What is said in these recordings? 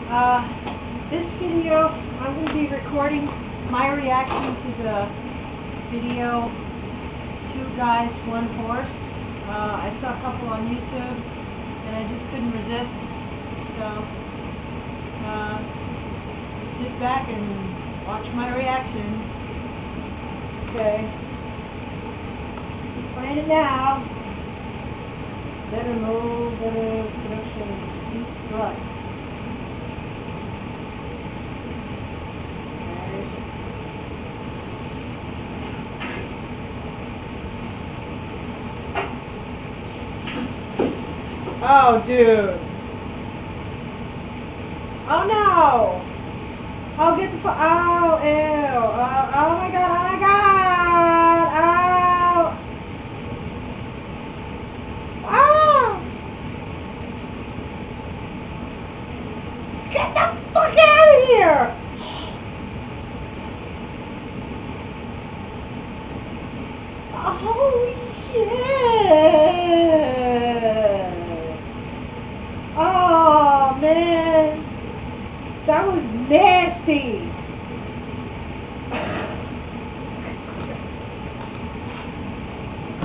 This video, I'm going to be recording my reaction to the video, Two Guys, One Horse. I saw a couple on YouTube, and I just couldn't resist. So, sit back and watch my reaction. Okay. Playing it now. Better move, better production, deep strut. Oh, dude. Oh, no. Oh, get the oh, ew. Oh, my God. Oh, my God. Oh. Oh. Get the fuck out of here. Holy shit. Oh, man. That was nasty.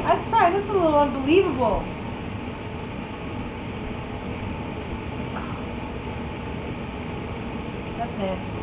That's a little unbelievable. That's nasty.